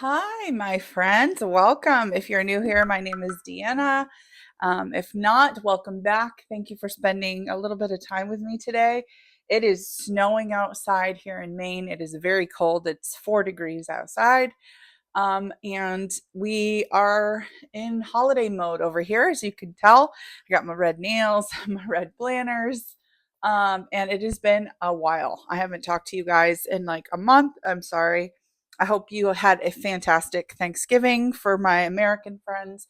Hi, my friends. Welcome. If you're new here, my name is Deanna. If not, welcome back. Thank you for spending a little bit of time with me today. It is snowing outside here in Maine. It is very cold. It's 4 degrees outside. And we are in holiday mode over here, as you can tell. I got my red nails, my red planners. And it has been a while. I haven't talked to you guys in like a month. I'm sorry. I hope you had a fantastic Thanksgiving for my American friends.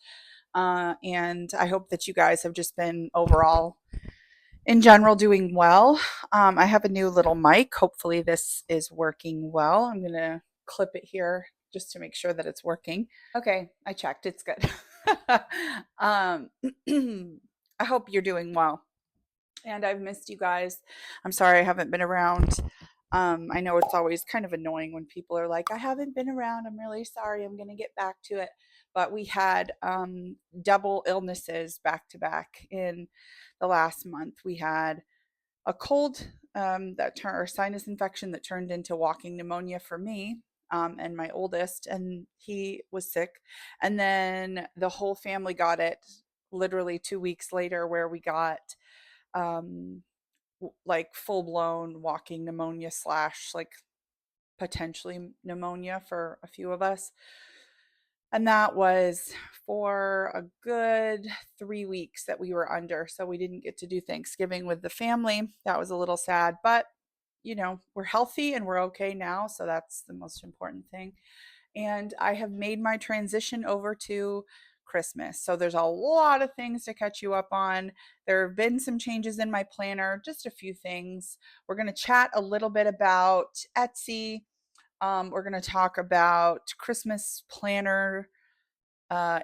And I hope that you guys have just been overall, in general, doing well. I have a new little mic. Hopefully, this is working well. I'm going to clip it here just to make sure that it's working. Okay, I checked. It's good. um, I hope you're doing well. And I've missed you guys. I'm sorry I haven't been around. I know it's always kind of annoying when people are like, I haven't been around. I'm really sorry. I'm going to get back to it. But we had double illnesses back to back in the last month. We had a cold or sinus infection that turned into walking pneumonia for me. And my oldest, and he was sick. And then the whole family got it literally 2 weeks later, where we got um, like full blown walking pneumonia slash like potentially pneumonia for a few of us. And that was for a good 3 weeks that we were under. So we didn't get to do Thanksgiving with the family. That was a little sad, but we're healthy and we're okay now. So that's the most important thing. And I have made my transition over to Christmas. So there's a lot of things to catch you up on. There have been some changes in my planner, just a few things. We're going to chat a little bit about Etsy. We're going to talk about Christmas planner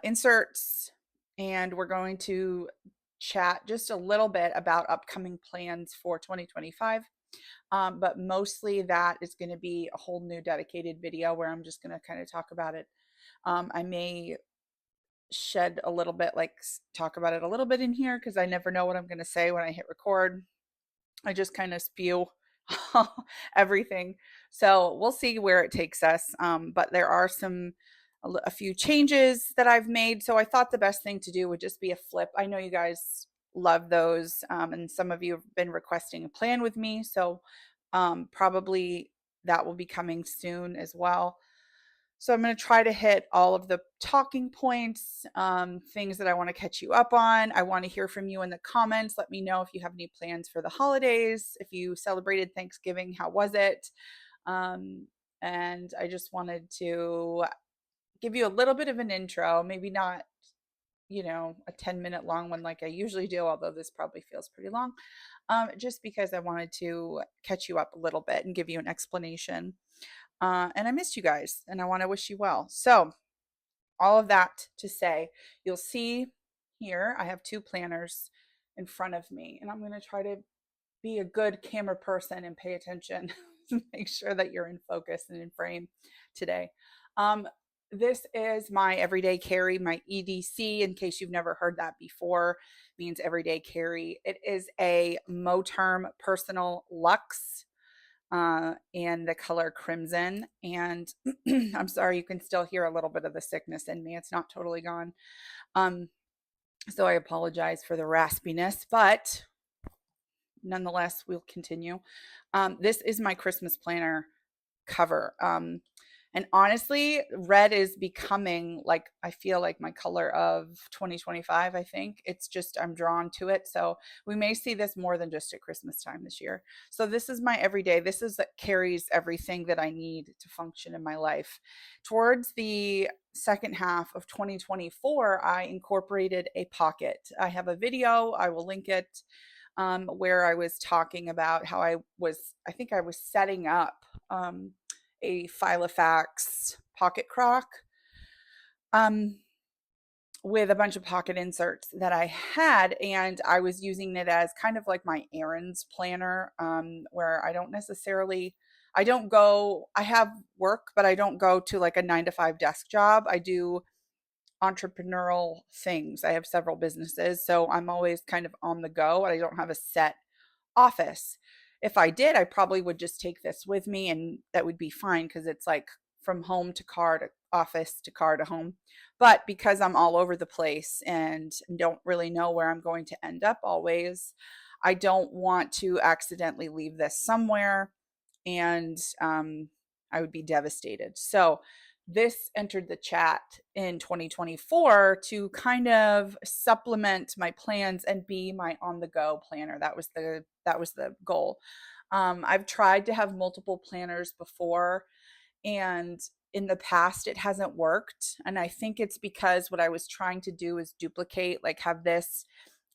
inserts, and we're going to chat just a little bit about upcoming plans for 2025. But mostly that is going to be a whole new dedicated video where I'm just going to kind of talk about it. I may shed a little bit, like talk about it a little bit in here because I never know what I'm going to say when I hit record. I just kind of spew everything. So we'll see where it takes us. But there are a few changes that I've made. So I thought the best thing to do would just be a flip. I know you guys love those. And some of you have been requesting a plan with me. So probably that will be coming soon as well. So I'm going to try to hit all of the talking points, things that I want to catch you up on. I want to hear from you in the comments. Let me know if you have any plans for the holidays. If you celebrated Thanksgiving, how was it? And I just wanted to give you a little bit of an intro, maybe not, a 10-minute long one like I usually do, although this probably feels pretty long, just because I wanted to catch you up a little bit and give you an explanation. And I missed you guys and I want to wish you well. So, all of that to say, you'll see here, I have two planners in front of me, and I'm going to try to be a good camera person and pay attention to make sure that you're in focus and in frame today. This is my everyday carry, my EDC, in case you've never heard that before, means everyday carry. It is a Moterm Personal Luxe in the color crimson. And I'm sorry, you can still hear a little bit of the sickness in me. It's not totally gone. So I apologize for the raspiness, but nonetheless, we'll continue. This is my Christmas planner cover. And honestly, red is becoming like, I feel like my color of 2025. I think it's just, I'm drawn to it. So we may see this more than just at Christmas time this year. So this is my everyday. This is that carries everything that I need to function in my life. Towards the second half of 2024, I incorporated a pocket. I have a video, I will link it, where I was talking about how I think I was setting up a Filofax pocket crock with a bunch of pocket inserts that I had, and I was using it as kind of like my errands planner, where I have work, but I don't go to like a 9 to 5 desk job. I do entrepreneurial things. I have several businesses, so I'm always kind of on the go. I don't have a set office. If I did, I probably would just take this with me and that would be fine because it's like from home to car to office to car to home. But because I'm all over the place and don't really know where I'm going to end up always, I don't want to accidentally leave this somewhere, and I would be devastated. So this entered the chat in 2024 to kind of supplement my plans and be my on the go planner. That was the goal. I've tried to have multiple planners before, and in the past it hasn't worked, and I think it's because what I was trying to do is duplicate, like have this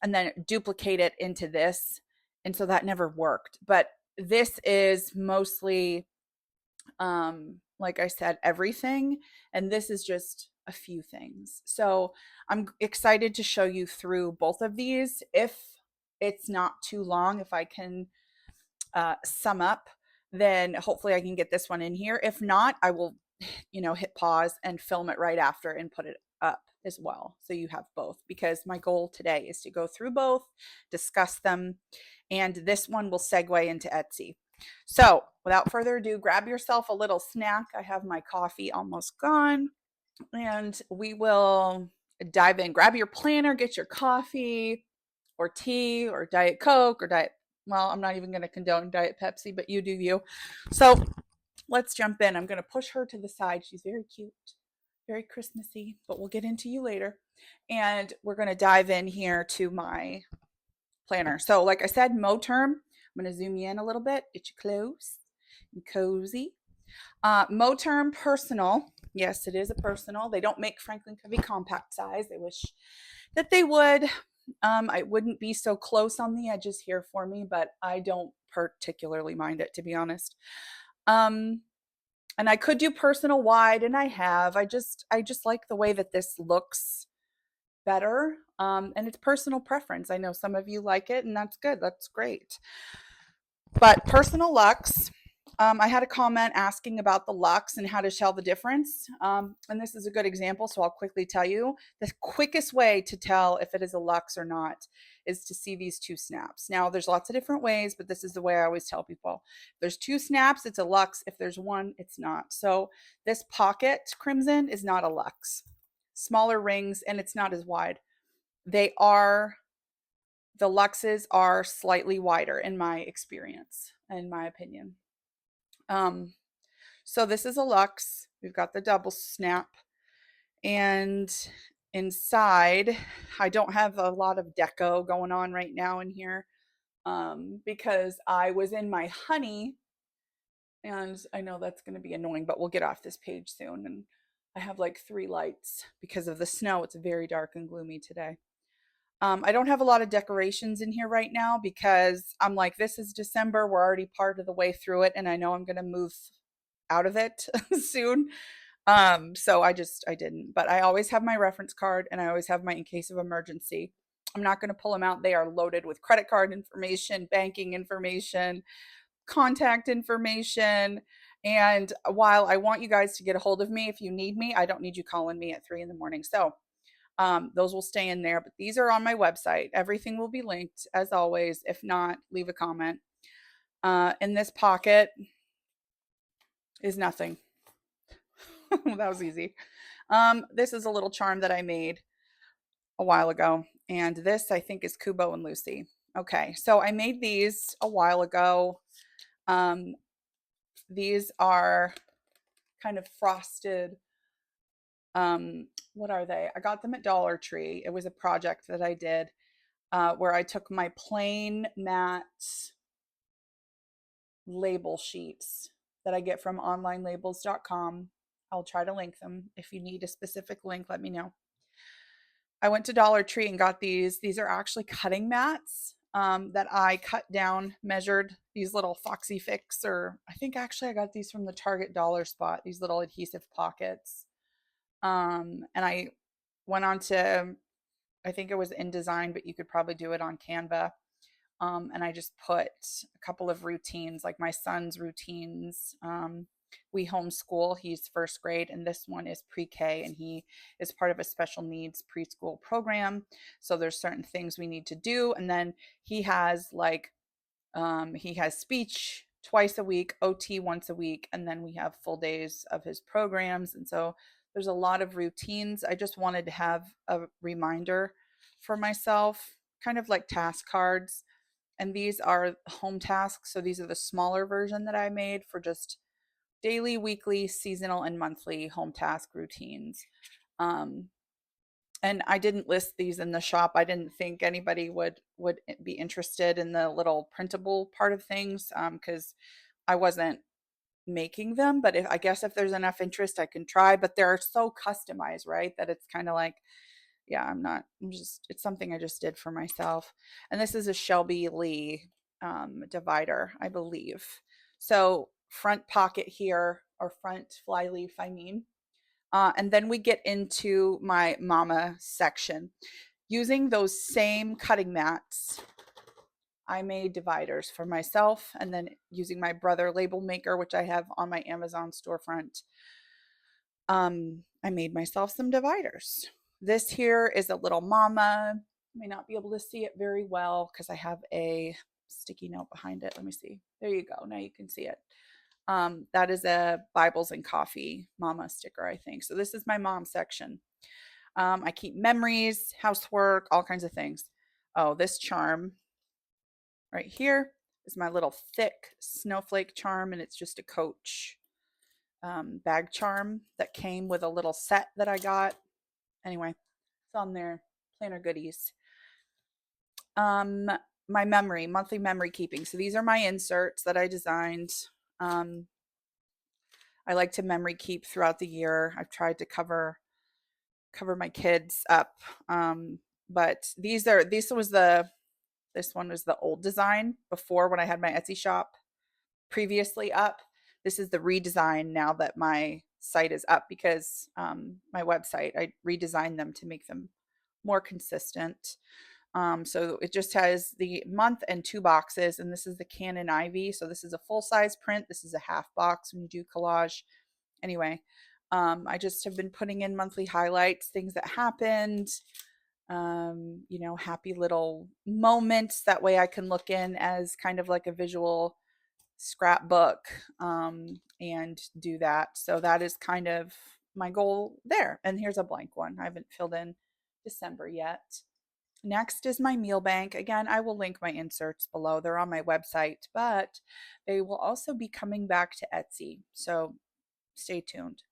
and then duplicate it into this, and so that never worked. But this is mostly like I said, everything, and this is just a few things. So I'm excited to show you through both of these. If it's not too long, if I can sum up, then hopefully I can get this one in here. If not, I will, hit pause and film it right after and put it up as well. So you have both, because my goal today is to go through both, discuss them, and this one will segue into Etsy. So without further ado, grab yourself a little snack. I have my coffee almost gone, and we will dive in. Grab your planner, get your coffee or tea or Diet Coke or well, I'm not even going to condone Diet Pepsi, but you do you. So let's jump in. I'm going to push her to the side. She's very cute, very Christmassy, but we'll get into you later. And we're going to dive in here to my planner. So like I said, Moterm. I'm going to zoom you in a little bit, get you close and cozy. Moterm Personal. Yes, it is a personal. They don't make Franklin Covey compact size. I wish that they would. It wouldn't be so close on the edges here for me, but I don't particularly mind it, to be honest. And I could do personal wide, and I have. I just like the way that this looks better. And it's personal preference. I know some of you like it, and that's good. That's great. But personal Luxe, I had a comment asking about the Luxe and how to tell the difference. And this is a good example, so I'll quickly tell you. The quickest way to tell if it is a Luxe or not is to see these two snaps. Now, there's lots of different ways, but this is the way I always tell people. If there's two snaps, it's a Luxe. If there's one, it's not. So this pocket crimson is not a Luxe. Smaller rings, and it's not as wide. The Luxes are slightly wider in my experience, in my opinion. So this is a Luxe. We've got the double snap, and inside, I don't have a lot of deco going on right now in here, because I was in my honey, and I know that's going to be annoying, but we'll get off this page soon. And I have like 3 lights because of the snow. It's very dark and gloomy today. I don't have a lot of decorations in here right now because I'm like, this is December. We're already part of the way through it, and I know I'm going to move out of it soon. So I didn't. But I always have my reference card, and I always have my in case of emergency. I'm not going to pull them out. They are loaded with credit card information, banking information, contact information. And while I want you guys to get a hold of me if you need me, I don't need you calling me at 3 a.m. So those will stay in there, but these are on my website. Everything will be linked as always. If not, leave a comment. In this pocket is nothing. That was easy. This is a little charm that I made a while ago, and this I think is Kubo and Lucy. Okay, so I made these a while ago. These are kind of frosted. What are they? I got them at Dollar Tree. It was a project that I did where I took my plain matte label sheets that I get from onlinelabels.com. I'll try to link them. If you need a specific link, let me know. I went to Dollar Tree and got these. These are actually cutting mats that I cut down, measured, these little Foxy Fix, or I think actually I got these from the Target dollar spot, these little adhesive pockets. And I went on to, I think it was InDesign, but you could probably do it on Canva. And I just put a couple of routines, like my son's routines. We homeschool, he's first grade, and this one is pre-K, and he is part of a special needs preschool program. So there's certain things we need to do. And then he has like, he has speech twice a week, OT once a week, and then we have full days of his programs. And so there's a lot of routines. I just wanted to have a reminder for myself, kind of like task cards. And these are home tasks. So these are the smaller version that I made for just daily, weekly, seasonal, and monthly home task routines. Um, and I didn't list these in the shop. I didn't think anybody would be interested in the little printable part of things, because I wasn't making them. But I guess if there's enough interest, I can try. But they're so customized, right? That it's kind of like, yeah, I'm just, it's something I just did for myself. And this is a Shelby Lee divider, I believe. So front pocket here, or front flyleaf, I mean. And then we get into my mama section. Using those same cutting mats, I made dividers for myself, and then using my brother label maker, which I have on my Amazon storefront, I made myself some dividers. This here is a little mama. You may not be able to see it very well because I have a sticky note behind it. Let me see. There you go. Now you can see it. That is a Bibles and Coffee mama sticker, I think. So this is my mom section. I keep memories, housework, all kinds of things. Oh, this charm right here is my little thick snowflake charm, and it's just a Coach bag charm that came with a little set that I got. Anyway, it's on there. Planner goodies. My monthly memory keeping. So these are my inserts that I designed. I like to memory keep throughout the year. I've tried to cover my kids up. But this one was the old design before, when I had my Etsy shop previously up. This is the redesign now that my site is up, because my website, I redesigned them to make them more consistent. So it just has the month and 2 boxes, and this is the Canon Ivy. So this is a full size print. This is a half box when you do collage. Anyway, I just have been putting in monthly highlights, things that happened, happy little moments. That way I can look in as kind of like a visual scrapbook, and do that. So that is kind of my goal there. And here's a blank one. I haven't filled in December yet. Next is my meal bank. Again, I will link my inserts below. They're on my website, but they will also be coming back to Etsy. So stay tuned.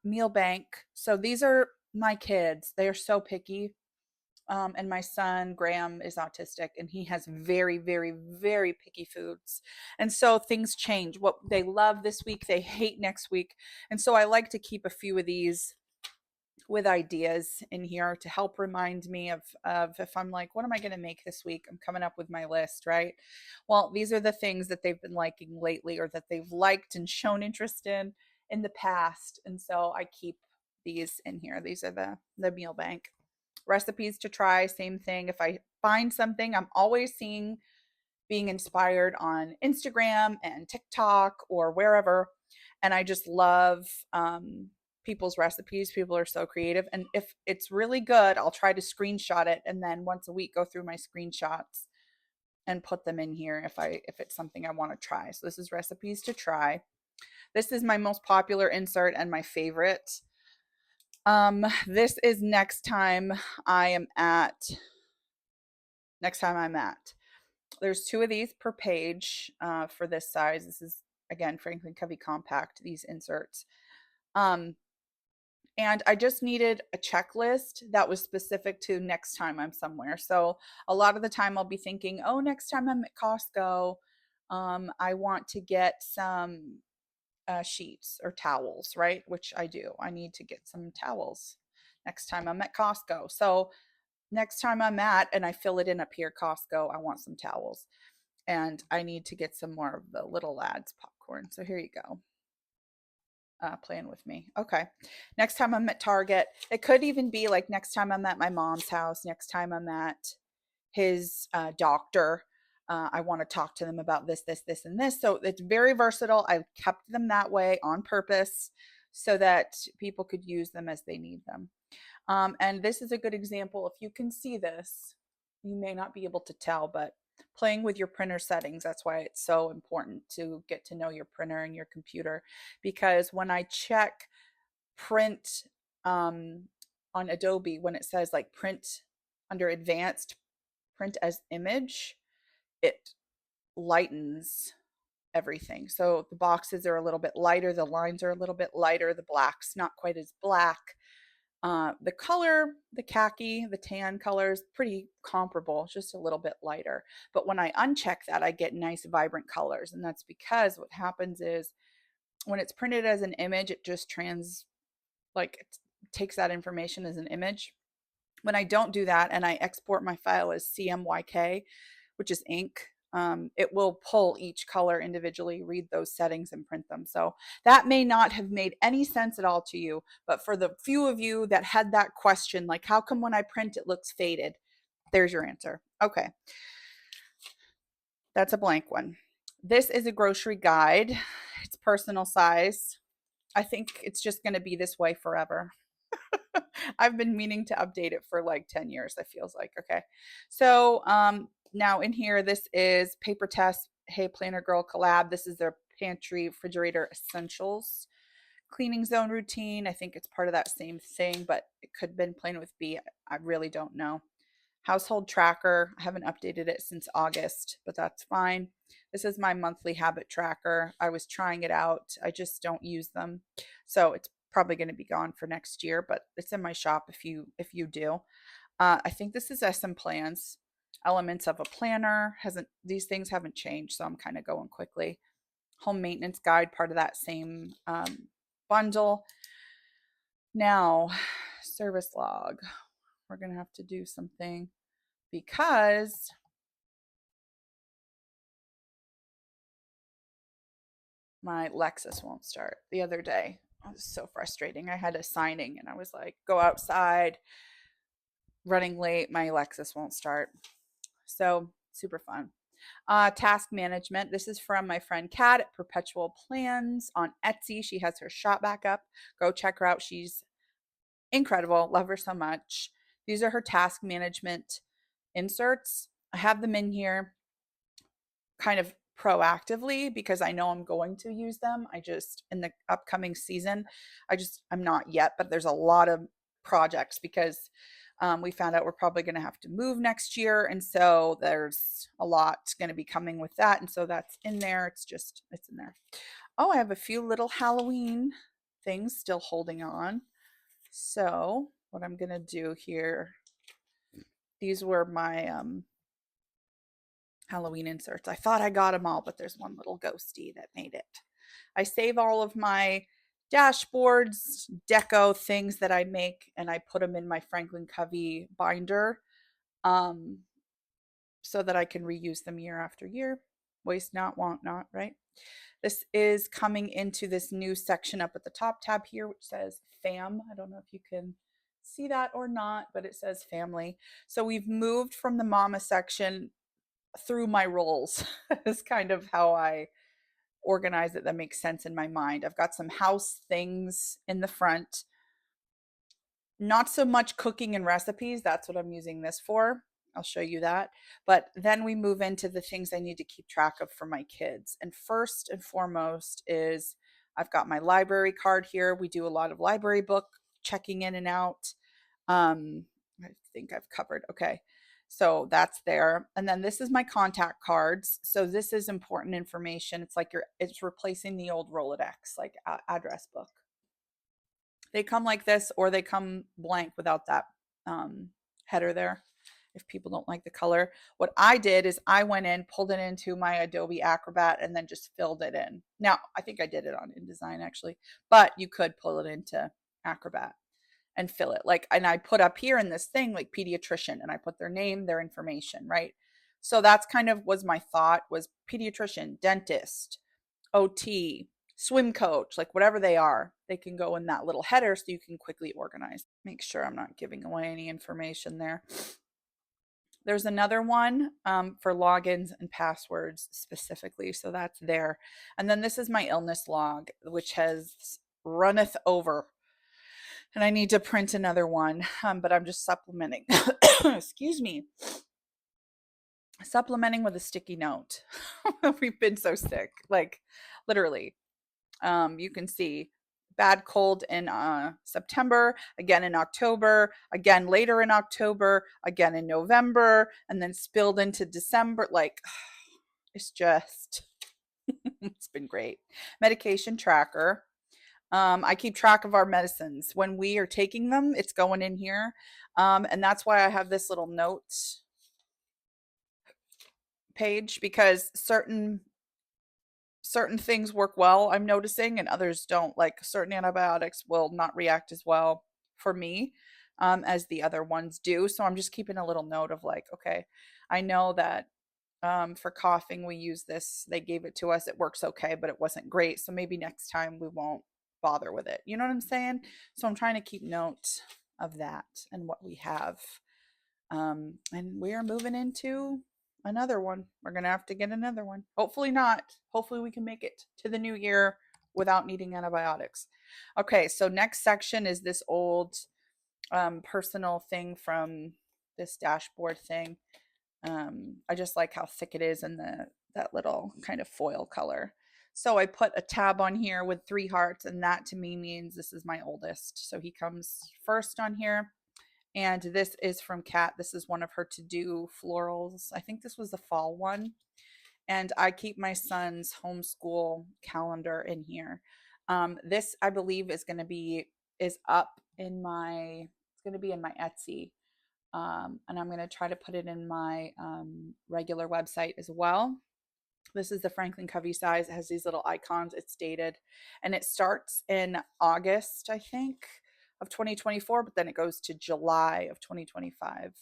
Meal bank. So these are my kids. They are so picky. And my son Graham is autistic, and he has very, very, very picky foods. And so things change. What they love this week, they hate next week. And so I like to keep a few of these with ideas in here to help remind me of if I'm like, what am I going to make this week? I'm coming up with my list, right? Well, these are the things that they've been liking lately, or that they've liked and shown interest in the past. And so I keep these in here. These are the meal bank. Recipes to try, same thing. If I find something, I'm always being inspired on Instagram and TikTok or wherever. And I just love people's recipes. People are so creative. And if it's really good, I'll try to screenshot it, and then once a week go through my screenshots and put them in here if it's something I want to try. So this is recipes to try. This is my most popular insert and my favorite. This is next time I'm at. There's 2 of these per page for this size. This is, again, Franklin Covey Compact, these inserts. And I just needed a checklist that was specific to next time I'm somewhere. So a lot of the time I'll be thinking, oh, next time I'm at Costco, I want to get some sheets or towels, right? Which I do. I need to get some towels next time I'm at Costco. So next time I'm and I fill it in up here, Costco, I want some towels. And I need to get some more of the little lads popcorn. So here you go. Playing with me. Okay. Next time I'm at Target, it could even be like next time I'm at my mom's house, next time I'm at his doctor. I want to talk to them about this, and this. So it's very versatile. I kept them that way on purpose so that people could use them as they need them. And this is a good example. If you can see this, you may not be able to tell, but playing with your printer settings. That's why it's so important to get to know your printer and your computer, because when I check print um, on Adobe, when it says like print under advanced, print as image, it lightens everything. So the boxes are a little bit lighter, the lines are a little bit lighter, the black's not quite as black. The color, the khaki, the tan color is pretty comparable, just a little bit lighter. But when I uncheck that, I get nice vibrant colors. And that's because what happens is when it's printed as an image, it just it takes that information as an image. When I don't do that and I export my file as CMYK, which is ink, it will pull each color individually, read those settings, and print them. So that may not have made any sense at all to you, but for the few of you that had that question, like how come when I print it looks faded, there's your answer. Okay, that's a blank one. This is a grocery guide. It's personal size. I think it's just going to be this way forever. I've been meaning to update it for like 10 years, it feels like. Okay. So now in here, this is Paper Test Hey Planner Girl collab. This is their pantry refrigerator essentials cleaning zone routine. I think it's part of that same thing, but it could have been Plain with B. I really don't know. Household tracker. I haven't updated it since August, but that's fine. This is my monthly habit tracker. I was trying it out. I just don't use them. So it's probably going to be gone for next year, but it's in my shop if you do. I think this is SM Plans. Elements of a planner. These things haven't changed, so I'm kind of going quickly. Home maintenance guide, part of that same bundle. Now, service log. We're going to have to do something because my Lexus won't start. The other day, it was so frustrating. I had a signing and I was like, go outside, running late, my Lexus won't start. So super fun. Task management. This is from my friend Kat at Perpetual Plans on Etsy. She has her shop back up. Go check her out. She's incredible. Love her so much. These are her task management inserts. I have them in here kind of proactively because I know I'm going to use them. I just, in the upcoming season, I'm not yet, but there's a lot of projects because we found out we're probably going to have to move next year. And so there's a lot going to be coming with that. And so that's in there. It's in there. Oh, I have a few little Halloween things still holding on. So what I'm going to do here, these were my Halloween inserts. I thought I got them all, but there's one little ghosty that made it. I save all of my dashboards, deco things that I make, and I put them in my Franklin Covey binder so that I can reuse them year after year. Waste not, want not, right? This is coming into this new section up at the top tab here, which says fam. I don't know if you can see that or not, but it says family. So we've moved from the mama section through my roles is kind of how I organize it. That makes sense in my mind. I've got some house things in the front, not so much cooking and recipes. That's what I'm using this for. I'll show you that. But then we move into the things I need to keep track of for my kids. And first and foremost is I've got my library card here. We do a lot of library book checking in and out. I think I've covered. Okay. So that's there. And then this is my contact cards. So this is important information. It's like it's replacing the old Rolodex, like address book. They come like this, or they come blank without that header there if people don't like the color. What I did is I went in, pulled it into my Adobe Acrobat, and then just filled it in. Now, I think I did it on InDesign actually, but you could pull it into Acrobat and fill it. And I put up here in this thing like pediatrician, and I put their name, their information, right? So that's kind of was my thought, was pediatrician, dentist, OT, swim coach, like whatever they are, they can go in that little header so you can quickly organize. Make sure I'm not giving away any information there. There's another one for logins and passwords specifically, so that's there. And then this is my illness log, which has runneth over. And I need to print another one, but I'm just supplementing. Excuse me. supplementing with a sticky note. We've been so sick, like literally. You can see bad cold in September, again in October, again later in October, again in November, and then spilled into December. Like, it's just, it's been great. Medication tracker. I keep track of our medicines. When we are taking them, it's going in here. And that's why I have this little note page, because certain things work well, I'm noticing, and others don't. Like certain antibiotics will not react as well for me as the other ones do. So I'm just keeping a little note of like, okay, I know that for coughing, we use this. They gave it to us. It works okay, but it wasn't great. So maybe next time we won't bother with it. You know what I'm saying? So I'm trying to keep note of that and what we have. And we are moving into another one. We're going to have to get another one. Hopefully not. Hopefully we can make it to the new year without needing antibiotics. Okay, so next section is this old personal thing from this dashboard thing. I just like how thick it is and that little kind of foil color. So I put a tab on here with 3 hearts, and that to me means this is my oldest. So he comes first on here. And this is from Kat. This is one of her to-do florals. I think this was the fall one. And I keep my son's homeschool calendar in here. This I believe is up in my, it's going to be in my Etsy. And I'm going to try to put it in my regular website as well. This is the Franklin Covey size. It has these little icons. It's dated, and it starts in August, I think, of 2024, but then it goes to July of 2025.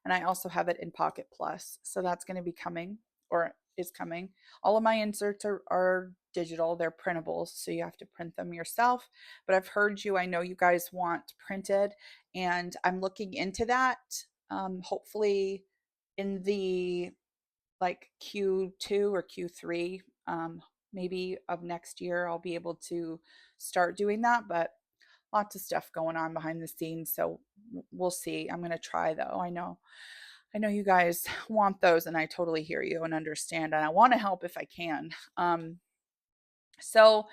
And I also have it in Pocket Plus. So that's going to be coming, or is coming. All of my inserts are digital, they're printables, so you have to print them yourself. But I've heard you, I know you guys want printed, and I'm looking into that. Hopefully in the like Q2 or Q3, maybe of next year, I'll be able to start doing that. But lots of stuff going on behind the scenes, so we'll see. I'm gonna try though. I know you guys want those, and I totally hear you and understand, and I want to help if I can. So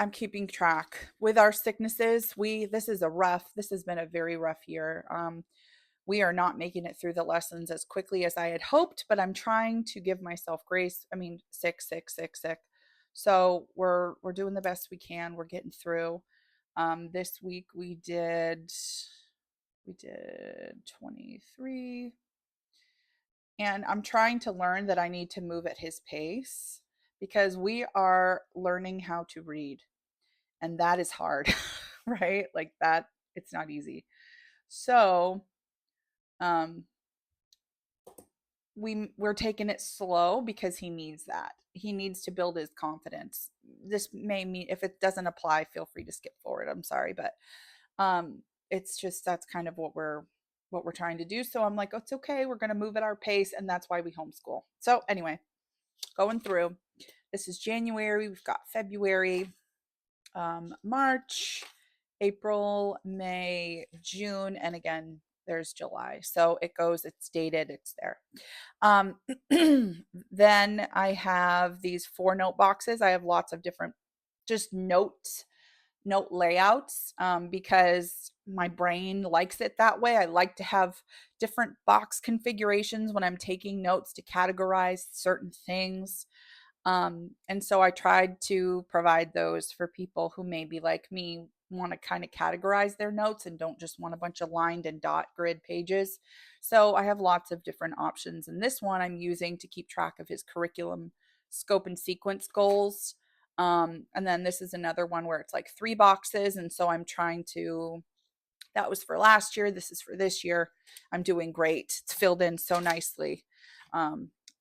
I'm keeping track with our sicknesses. This has been a very rough year. We are not making it through the lessons as quickly as I had hoped, but I'm trying to give myself grace. I mean, sick, sick, sick, sick. So we're doing the best we can. We're getting through. This week we did 23, and I'm trying to learn that I need to move at his pace because we are learning how to read, and that is hard, right? Like that, it's not easy. So, um, we're taking it slow because he needs that. He needs to build his confidence. This may mean, if it doesn't apply, feel free to skip forward. I'm sorry, but it's just, that's kind of what we're trying to do. So I'm like, oh, it's okay. We're going to move at our pace, and that's why we homeschool. So anyway, going through. This is January. We've got February, March, April, May, June, and again, there's July. So it's dated, it's there. Then I have these 4 note boxes. I have lots of different just note layouts, because my brain likes it that way. I like to have different box configurations when I'm taking notes to categorize certain things. And so I tried to provide those for people who maybe like me want to kind of categorize their notes and don't just want a bunch of lined and dot grid pages. So I have lots of different options. And this one I'm using to keep track of his curriculum scope and sequence goals. And then this is another one where it's like 3 boxes. And so I'm trying to, that was for last year. This is for this year. I'm doing great. It's filled in so nicely.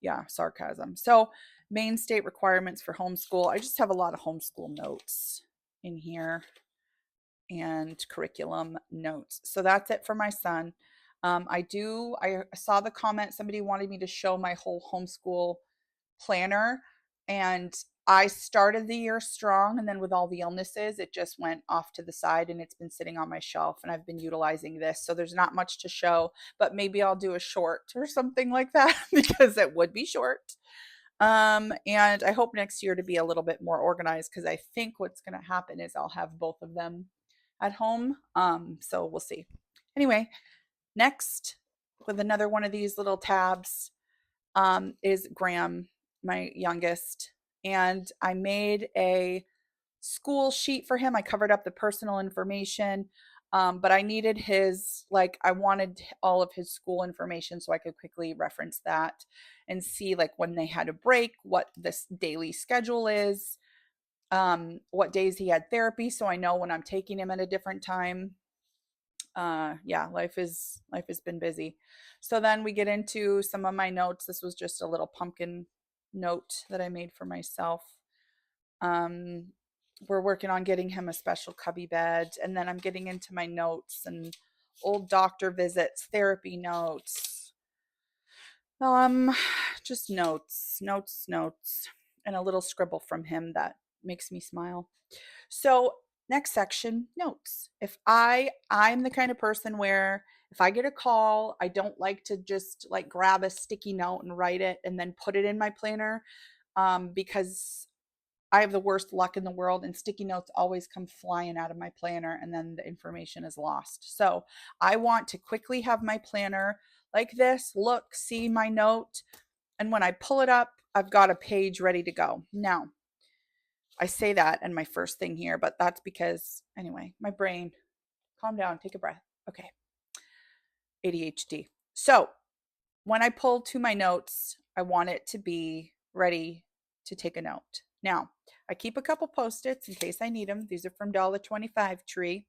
Yeah, sarcasm. So Maine state requirements for homeschool. I just have a lot of homeschool notes in here and curriculum notes. So that's it for my son. I saw the comment, somebody wanted me to show my whole homeschool planner, and I started the year strong, and then with all the illnesses, it just went off to the side, and it's been sitting on my shelf, and I've been utilizing this. So there's not much to show, but maybe I'll do a short or something like that because it would be short. And I hope next year to be a little bit more organized because I think what's going to happen is I'll have both of them at home. So we'll see. Anyway, next with another one of these little tabs is Graham, my youngest. And I made a school sheet for him. I covered up the personal information, but I needed his, like, I wanted all of his school information so I could quickly reference that and see, like, when they had a break, what this daily schedule is, what days he had therapy, so I know when I'm taking him at a different time. Yeah, life has been busy. So then we get into some of my notes. This was just a little pumpkin note that I made for myself. um we're working on getting him a special cubby bed, and then I'm getting into my notes and old doctor visits, therapy notes, um just notes, and a little scribble from him that makes me smile. So next section, notes. If I'm the kind of person where if I get a call, I don't like to just like grab a sticky note and write it and then put it in my planner, because I have the worst luck in the world, and sticky notes always come flying out of my planner, and then the information is lost. So I want to quickly have my planner like this, look, see my note, and when I pull it up, I've got a page ready to go. Now, I say that and my first thing here, but that's because, anyway, my brain, calm down, take a breath. Okay, ADHD. So when I pull to my notes, I want it to be ready to take a note. Now, I keep a couple post-its in case I need them. These are from $1.25 Tree.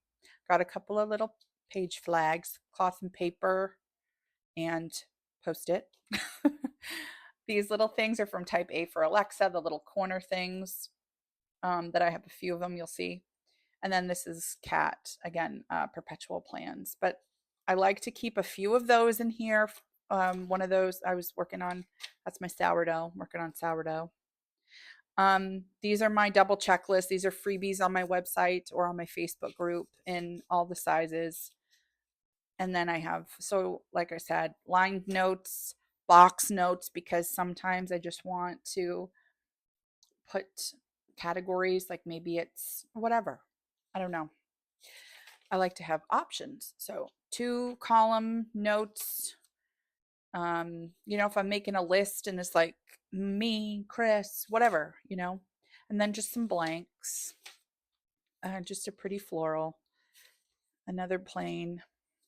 Got a couple of little page flags, cloth and paper, and post-it. These little things are from Type A for Alexa, the little corner things, that I have a few of them, you'll see. And then this is Cat, again, perpetual plans. But I like to keep a few of those in here. One of those I was working on, that's my sourdough, I'm working on sourdough. These are my double checklists. These are freebies on my website or on my Facebook group in all the sizes. And then I have, so like I said, lined notes, box notes, because sometimes I just want to put categories, like maybe it's whatever. I don't know. I like to have options. So 2 column notes. If I'm making a list and it's like me, Chris, whatever, and then just some blanks. Just a pretty floral. Another plain.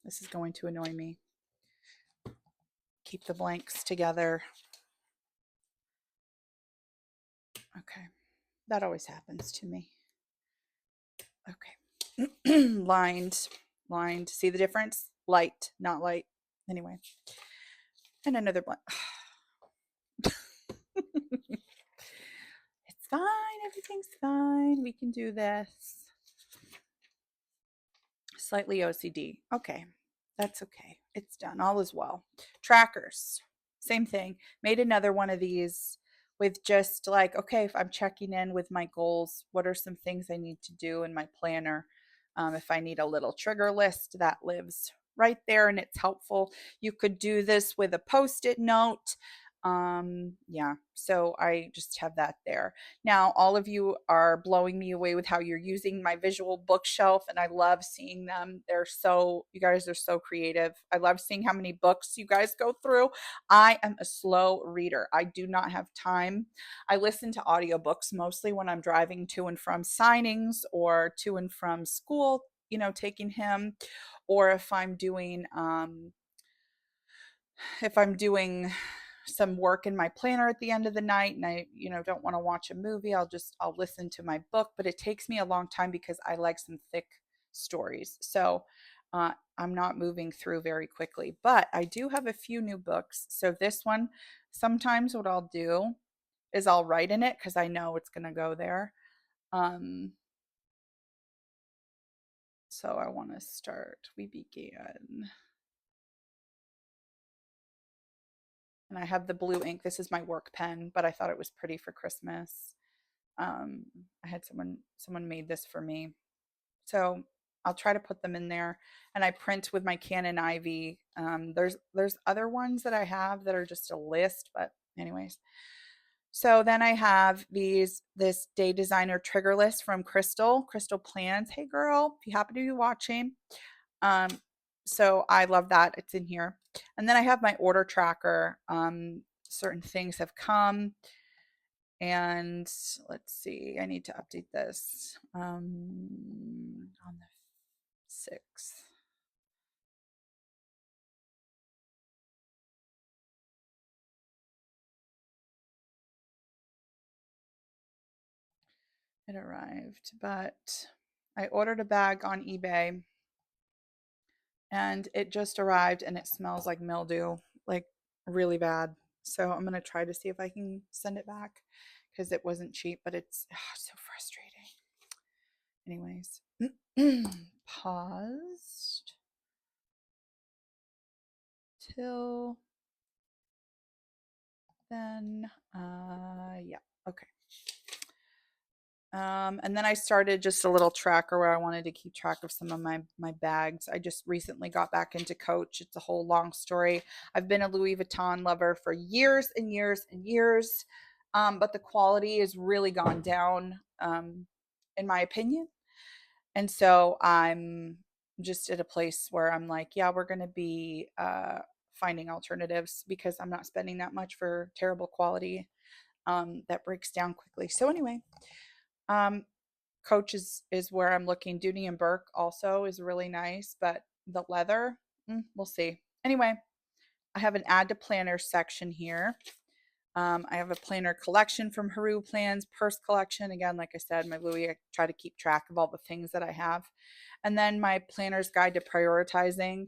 This is going to annoy me. Keep the blanks together. Okay. That always happens to me. Okay. Lined. See the difference? Light, not light. Anyway. And another blank. It's fine. Everything's fine. We can do this. Slightly OCD. Okay. That's okay. It's done. All is well. Trackers. Same thing. Made another one of these with just like, okay, if I'm checking in with my goals, what are some things I need to do in my planner? If I need a little trigger list, that lives right there and it's helpful. You could do this with a post-it note. Yeah, so I just have that there. Now, all of you are blowing me away with how you're using my visual bookshelf, and I love seeing them. You guys are so creative. I love seeing how many books you guys go through. I am a slow reader. I do not have time. I listen to audiobooks mostly when I'm driving to and from signings or to and from school, taking him, or if I'm doing some work in my planner at the end of the night and I, don't want to watch a movie, I'll listen to my book, but it takes me a long time because I like some thick stories. So I'm not moving through very quickly, but I do have a few new books. So this one, sometimes what I'll do is I'll write in it because I know it's going to go there. So I want to start, we began. And I have the blue ink. This is my work pen, but I thought it was pretty for Christmas. I had someone made this for me. So I'll try to put them in there. And I print with my Canon Ivy. There's other ones that I have that are just a list, but anyways. So then I have this day designer trigger list from Crystal Plans. Hey girl, if you happen to be watching. Um, so I love that. It's in here. And then I have my order tracker. Certain things have come. And let's see, I need to update this on the 6th. It arrived, but I ordered a bag on eBay and it just arrived and it smells like mildew, like really bad. So I'm going to try to see if I can send it back because it wasn't cheap, but it's so frustrating. Anyways, paused till then. Yeah, okay. And then I started just a little tracker where I wanted to keep track of some of my bags. I just recently got back into Coach. It's a whole long story. I've been a Louis Vuitton lover for years and years and years, but the quality has really gone down, in my opinion. And so I'm just at a place where I'm like, yeah, we're going to be finding alternatives because I'm not spending that much for terrible quality that breaks down quickly. So anyway. Um, Coach is where I'm looking. Dooney and Burke also is really nice, but the leather, we'll see. Anyway, I have an add to planner section here. I have a planner collection from Haru Plans, purse collection. Again, like I said, my Louis, I try to keep track of all the things that I have. And then my planner's guide to prioritizing,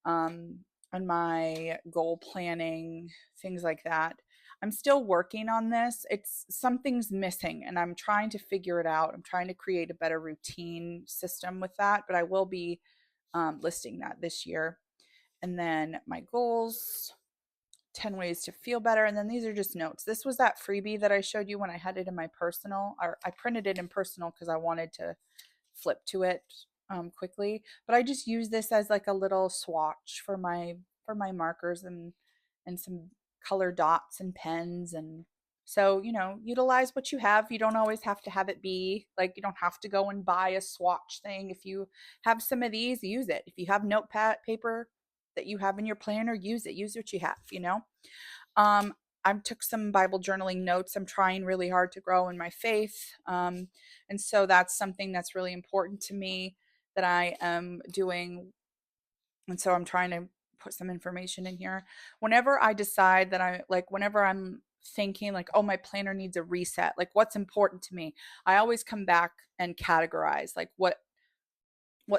and my goal planning, things like that. I'm still working on this. It's something's missing and I'm trying to figure it out. I'm trying to create a better routine system with that, but I will be listing that this year. And then my goals, 10 ways to feel better. And then these are just notes. This was that freebie that I showed you when I had it in my personal, or I printed it in personal because I wanted to flip to it quickly. But I just use this as like a little swatch for my markers and some color dots and pens. And so, utilize what you have. You don't always have to have it be like, you don't have to go and buy a swatch thing. If you have some of these, use it. If you have notepad paper that you have in your planner, use it. Use what you have. um I took some Bible journaling notes. I'm trying really hard to grow in my faith, and so that's something that's really important to me that I am doing. And so I'm trying to put some information in here whenever I decide that whenever I'm thinking like, oh, my planner needs a reset, like what's important to me. I always come back and categorize like what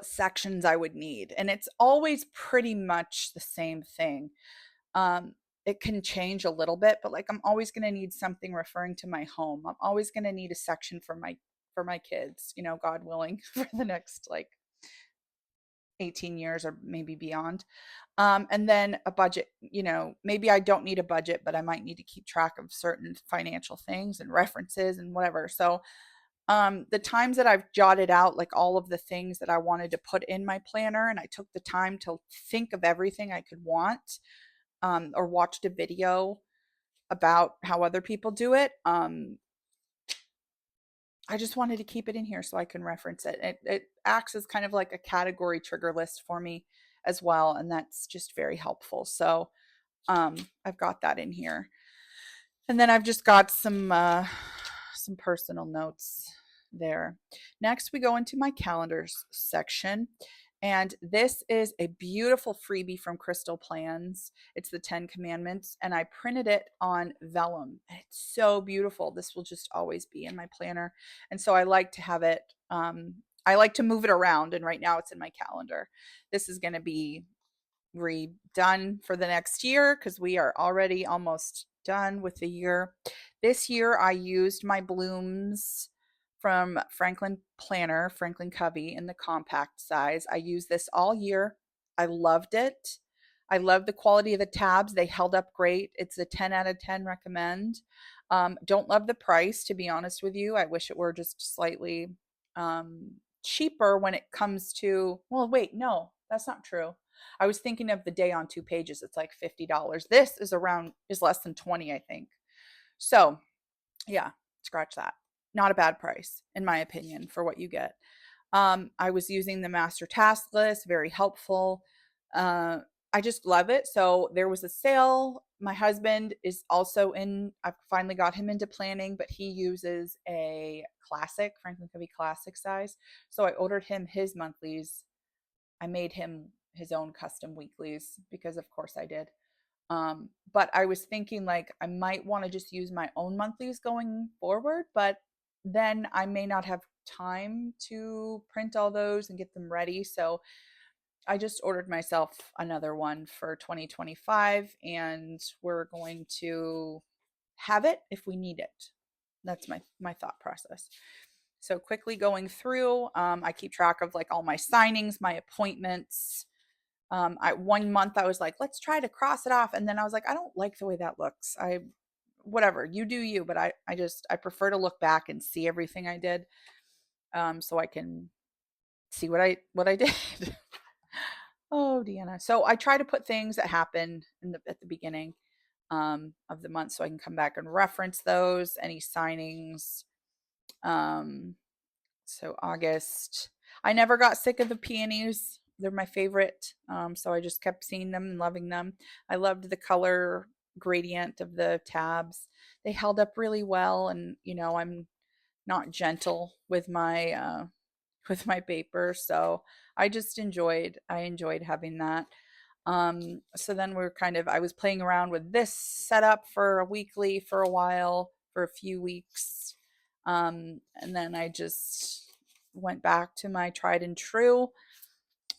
sections I would need. And it's always pretty much the same thing. Um, it can change a little bit, but like I'm always going to need something referring to my home. I'm always going to need a section for my kids, God willing, for the next like 18 years or maybe beyond. And then a budget, maybe I don't need a budget, but I might need to keep track of certain financial things and references and whatever. So the times that I've jotted out like all of the things that I wanted to put in my planner, and I took the time to think of everything I could want, or watched a video about how other people do it. I just wanted to keep it in here so I can reference it. It acts as kind of like a category trigger list for me as well, and that's just very helpful. So I've got that in here. And then I've just got some personal notes there. Next, we go into my calendars section. And this is a beautiful freebie from Crystal Plans. It's the 10 Commandments, and I printed it on vellum. It's so beautiful. This will just always be in my planner. And so I like to have it, I like to move it around, and right now it's in my calendar. This is going to be redone for the next year because we are already almost done with the year. This year I used my blooms from Franklin Covey in the compact size. I used this all year. I loved it. I love the quality of the tabs. They held up great. It's a 10 out of 10 recommend. Don't love the price, to be honest with you. I wish it were just slightly cheaper when it comes to, well, wait, no, that's not true. I was thinking of the day on 2 pages. It's like $50. This is less than 20, I think. So yeah, scratch that. Not a bad price, in my opinion, for what you get. I was using the master task list, very helpful. Uh, I just love it. So there was a sale. My husband is also I finally got him into planning, but he uses a classic, Franklin Covey classic size. So I ordered him his monthlies. I made him his own custom weeklies because, of course, I did. But I was thinking like I might want to just use my own monthlies going forward, but then I may not have time to print all those and get them ready. So I just ordered myself another one for 2025, and we're going to have it if we need it. That's my thought process. So quickly going through, I keep track of like all my signings, my appointments. One month I was like, let's try to cross it off, and then I was like, I don't like the way that looks. Whatever, you do you, but I prefer to look back and see everything I did, so I can see what I did. Oh, Deanna. So I try to put things that happen at the beginning of the month so I can come back and reference those, any signings. Um, so August, I never got sick of the peonies. They're my favorite. So I just kept seeing them and loving them. I loved the color gradient of the tabs. They held up really well, and I'm not gentle with my paper, so I enjoyed having that. So then I was playing around with this setup for a weekly for a while, for a few weeks. And then I just went back to my tried and true.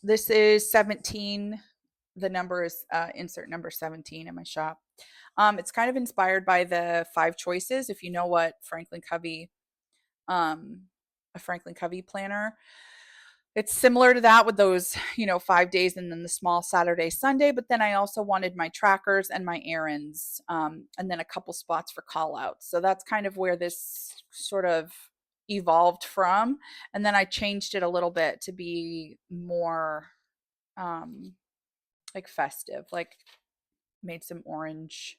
This is 17. The number is insert number 17 in my shop. It's kind of inspired by the 5 choices. If you know what um, a Franklin Covey planner, it's similar to that with those, 5 days and then the small Saturday, Sunday. But then I also wanted my trackers and my errands, and then a couple spots for call outs. So that's kind of where this sort of evolved from. And then I changed it a little bit to be more like festive, like made some orange.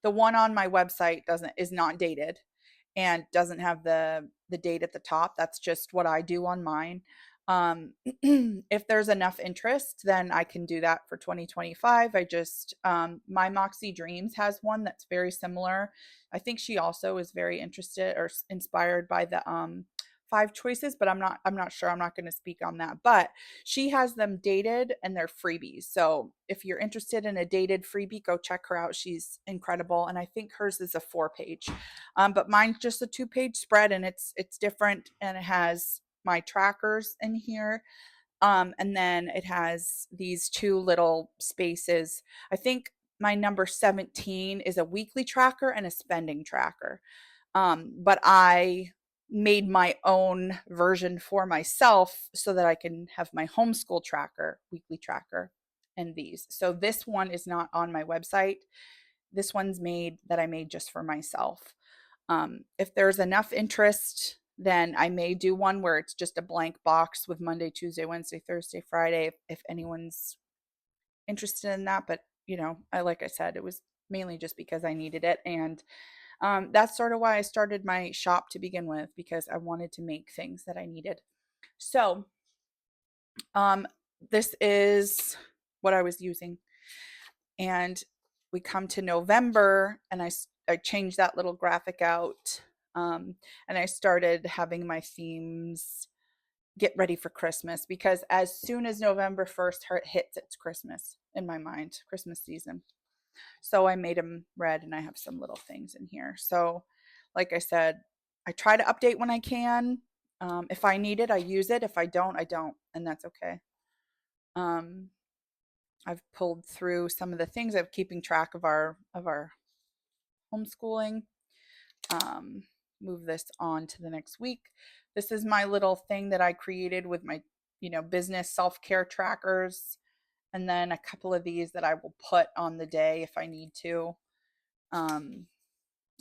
The one on my website is not dated and doesn't have the date at the top. That's just what I do on mine. If there's enough interest, then I can do that for 2025. My Moxie Dreams has one that's very similar. I think she also is very interested or inspired by the 5 choices, but I'm not sure. I'm not going to speak on that. But she has them dated and they're freebies. So if you're interested in a dated freebie, go check her out. She's incredible. And I think hers is a 4-page. But mine's just a 2-page spread, and it's different, and it has my trackers in here. And then it has these 2 little spaces. I think my number 17 is a weekly tracker and a spending tracker. But I made my own version for myself so that I can have my homeschool tracker, weekly tracker, and these. So this one is not on my website. This one's that I made just for myself. If there's enough interest, then I may do one where it's just a blank box with Monday, Tuesday, Wednesday, Thursday, Friday, if anyone's interested in that. But, like I said, it was mainly just because I needed it. And that's sort of why I started my shop to begin with, because I wanted to make things that I needed. So this is what I was using. And we come to November, and I changed that little graphic out, and I started having my themes get ready for Christmas, because as soon as November 1st hits, it's Christmas in my mind, Christmas season. So I made them red, and I have some little things in here. So like I said, I try to update when I can. If I need it, I use it. If I don't, I don't, and that's okay. I've pulled through some of the things of keeping track of our homeschooling. Move this on to the next week. This is my little thing that I created with my, business self-care trackers. And then a couple of these that I will put on the day if I need to.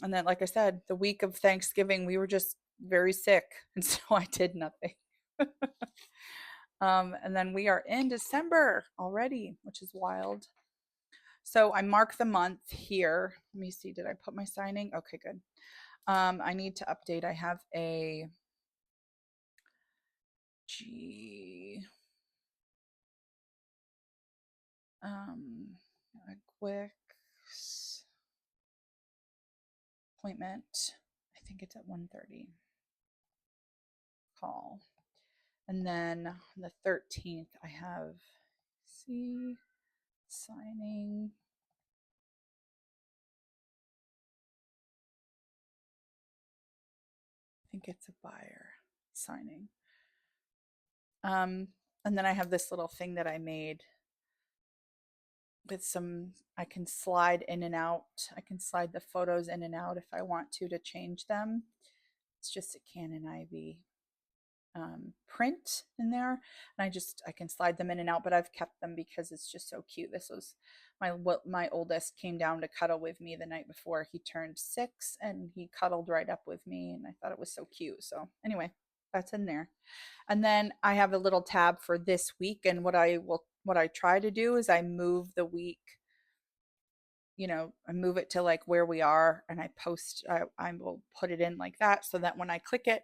And then, like I said, the week of Thanksgiving, we were just very sick. And so I did nothing. And then we are in December already, which is wild. So I mark the month here. Let me see. Did I put my signing? Okay, good. I need to update. I have G a quick appointment. I think it's at 1:30 call. And then on the 13th, I have C signing. I think it's a buyer signing. And then I have this little thing that I made with some, I can slide in and out. I can slide the photos in and out if I want to change them. It's just a Canon IB print in there, and I can slide them in and out, but I've kept them because it's just so cute. This was my oldest came down to cuddle with me the night before he turned 6, and he cuddled right up with me, and I thought it was so cute. So anyway, that's in there. And then I have a little tab for this week, and what I try to do is I move the week, I move it to like where we are, and I will put it in like that, so that when I click it,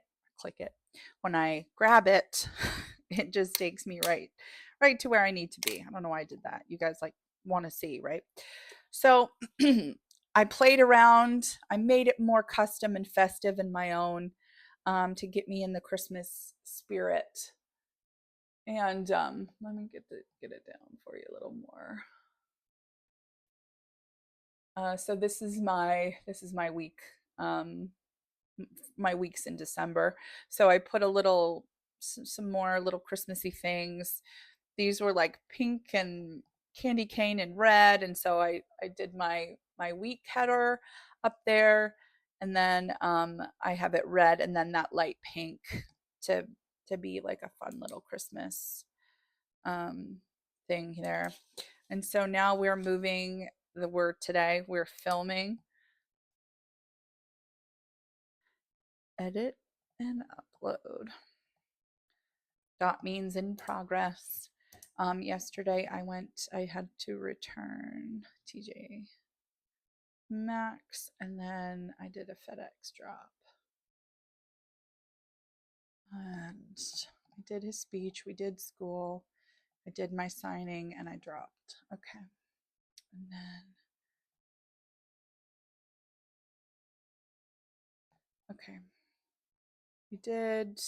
when I grab it, it just takes me right to where I need to be. I don't know why I did that. You guys like want to see, right? So I played around. I made it more custom and festive and my own, to get me in the Christmas spirit. And let me get it down for you a little more. So this is my week, my weeks in December. So I put some more little Christmassy things. These were like pink and candy cane and red, and so I did my week header up there, and then I have it red, and then that light pink to be like a fun little Christmas um, thing there. And so now we're moving the word today. We're filming, edit, and upload. Dot means in progress. Yesterday I had to return TJ Maxx, and then I did a FedEx drop. And I did his speech, we did school, I did my signing, and I dropped. Okay. And then, okay. We did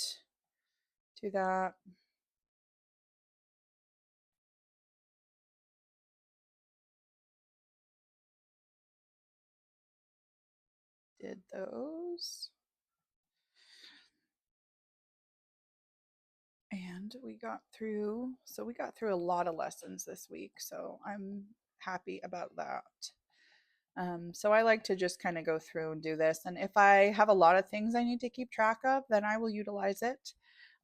do that. Did those. And we got through a lot of lessons this week, so I'm happy about that. So I like to just kind of go through and do this, and if I have a lot of things I need to keep track of, then I will utilize it.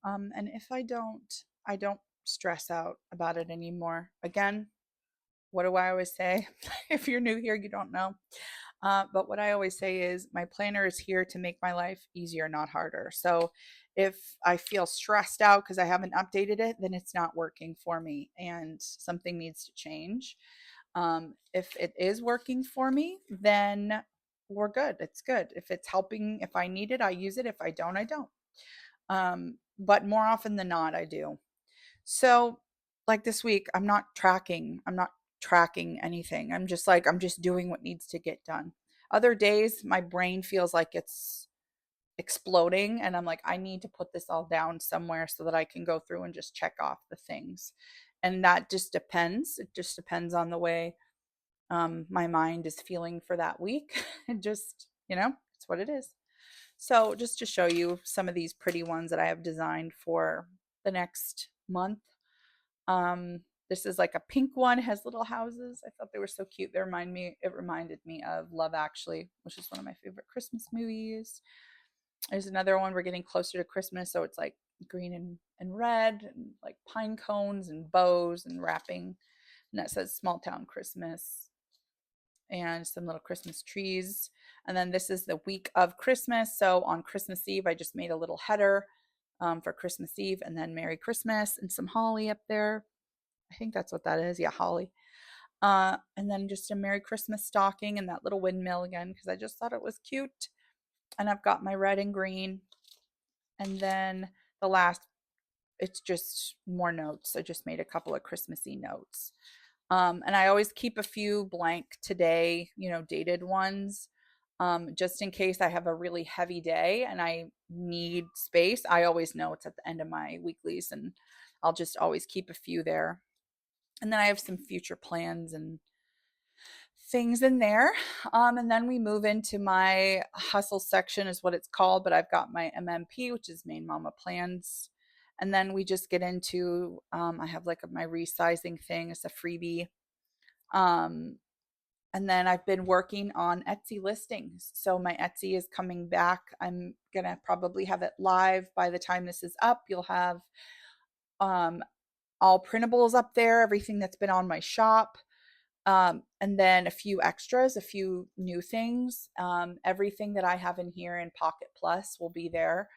And if I don't stress out about it anymore. Again, what do I always say? If you're new here, you don't know. But what I always say is my planner is here to make my life easier, not harder. So if I feel stressed out because I haven't updated it, then it's not working for me and something needs to change. If it is working for me, then we're good. It's good. If it's helping, if I need it, I use it. If I don't, I don't. But more often than not, I do. So, like this week, I'm not tracking. I'm not tracking anything. I'm just doing what needs to get done. Other days, my brain feels like it's exploding, and I'm like, I need to put this all down somewhere so that I can go through and just check off the things. And that just depends. It just depends on the way my mind is feeling for that week. It just, it's what it is. So, just to show you some of these pretty ones that I have designed for the next month. This is like a pink one, it has little houses. I thought they were so cute. It reminded me of Love Actually, which is one of my favorite Christmas movies. There's another one, we're getting closer to Christmas, so it's like green and red, and like pine cones and bows and wrapping. And that says Small Town Christmas, and some little Christmas trees. And then this is the week of Christmas. So on Christmas Eve, I just made a little header for Christmas Eve, and then Merry Christmas and some holly up there. I think that's what that is. Yeah, holly. And then just a Merry Christmas stocking and that little windmill again because I just thought it was cute. And I've got my red and green. And then the last, it's just more notes. I just made a couple of Christmassy notes. And I always keep a few blank today, dated ones, just in case I have a really heavy day and I need space. I always know it's at the end of my weeklies, and I'll just always keep a few there. And then I have some future plans and things in there. And then we move into my hustle section, is what it's called, but I've got my MMP, which is MaineMamaPlans. And then we just get into, I have like my resizing thing. It's a freebie. Um, and then I've been working on Etsy listings. So my Etsy is coming back. I'm going to probably have it live by the time this is up. You'll have all printables up there, everything that's been on my shop. And then a few extras, a few new things. Everything that I have in here in Pocket Plus will be there.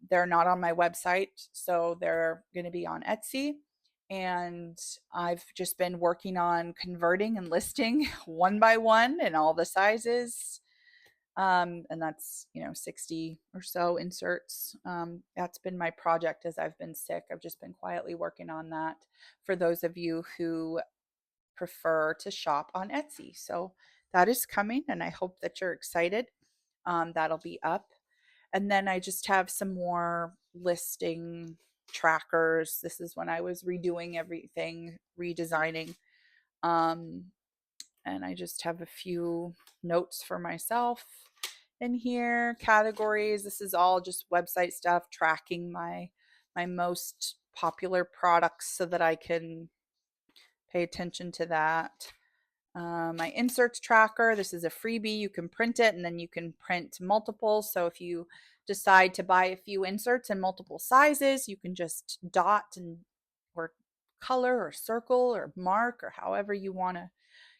They're not on my website, so they're going to be on Etsy. And I've just been working on converting and listing one by one in all the sizes. And that's, 60 or so inserts. That's been my project as I've been sick. I've just been quietly working on that for those of you who prefer to shop on Etsy. So that is coming, and I hope that you're excited. That'll be up. And then I just have some more listing trackers. This is when I was redoing everything, redesigning. And I just have a few notes for myself in here, categories. This is all just website stuff, tracking my most popular products so that I can pay attention to that. My inserts tracker, this is a freebie. You can print it and then you can print multiples. So if you decide to buy a few inserts in multiple sizes, you can just dot and or color or circle or mark or however you want to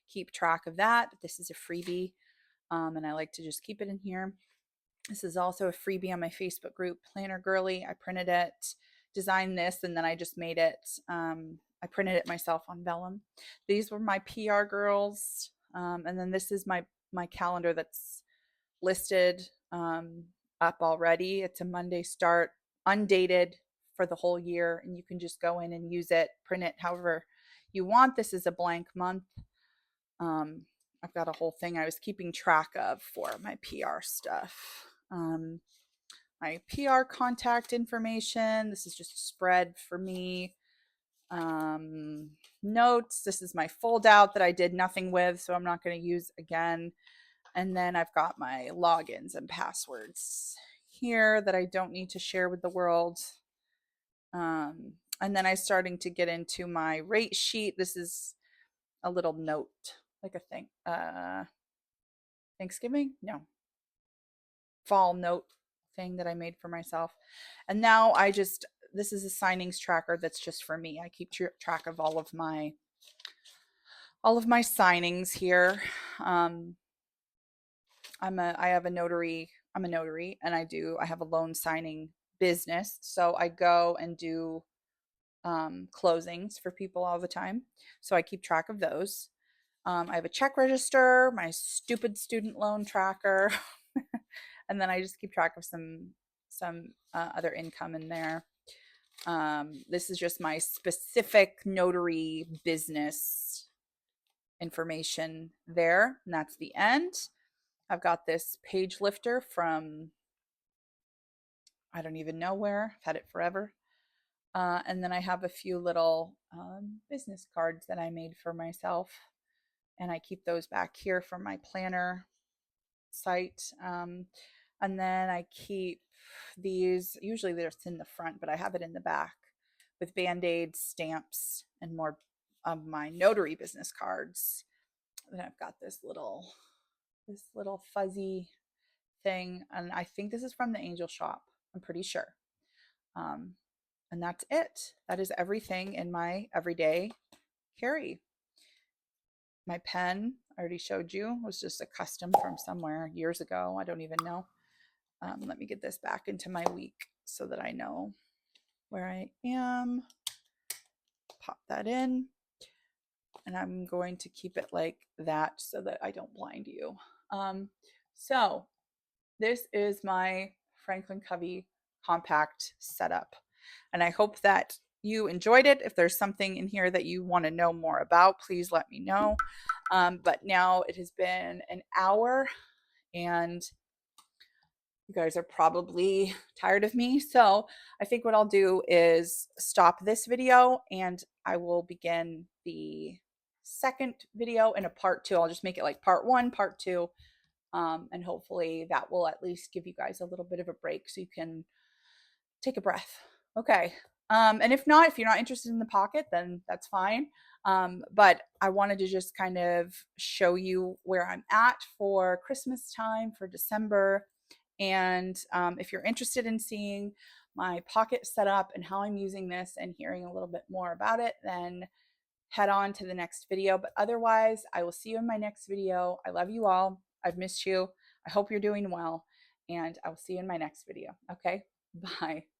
keep track of that. But this is a freebie, and I like to just keep it in here. This is also a freebie on my Facebook group, Planner Girly. I printed it, designed this, and then I just made it. I printed it myself on vellum. These were my PR girls. And then this is my calendar that's listed up already. It's a Monday start, undated for the whole year, and you can just go in and use it, print it however you want. This is a blank month. I've got a whole thing I was keeping track of for my PR stuff. My PR contact information. This is just a spread for me. Notes. This is my fold out that I did nothing with, so I'm not going to use again. And then I've got my logins and passwords here that I don't need to share with the world. And then I'm starting to get into my rate sheet. This is a little note, like a thing. Thanksgiving? No. Fall note thing that I made for myself. And now this is a signings tracker that's just for me. I keep track of all of my signings here. I have a notary. I'm a notary, and I have a loan signing business. So I go and do closings for people all the time. So I keep track of those. I have a check register, my stupid student loan tracker, and then I just keep track of some other income in there. This is just my specific notary business information there, and that's the end. I've got this page lifter from I don't even know where. I've had it forever. And then I have a few little business cards that I made for myself, and I keep those back here from my planner site. And then I keep these, usually they're in the front, but I have it in the back with Band-Aids, stamps, and more of my notary business cards. Then I've got this little fuzzy thing, and I think this is from the Angel Shop. I'm pretty sure. And that's it. That is everything in my everyday carry. My pen, I already showed you. It was just a custom from somewhere years ago. I don't even know. Let me get this back into my week so that I know where I am. Pop that in. And I'm going to keep it like that so that I don't blind you. So this is my Franklin Covey compact setup. And I hope that you enjoyed it. If there's something in here that you want to know more about, please let me know. But now it has been an hour and you guys are probably tired of me. So I think what I'll do is stop this video and I will begin the second video in a part 2. I'll just make it like part 1, part 2. And hopefully that will at least give you guys a little bit of a break so you can take a breath. Okay. And if not, if you're not interested in the pocket, then that's fine. But I wanted to just kind of show you where I'm at for Christmas time, for December. And if you're interested in seeing my pocket setup and how I'm using this and hearing a little bit more about it, then head on to the next video. But otherwise, I will see you in my next video. I love you all. I've missed you. I hope you're doing well. And I will see you in my next video. Okay, bye.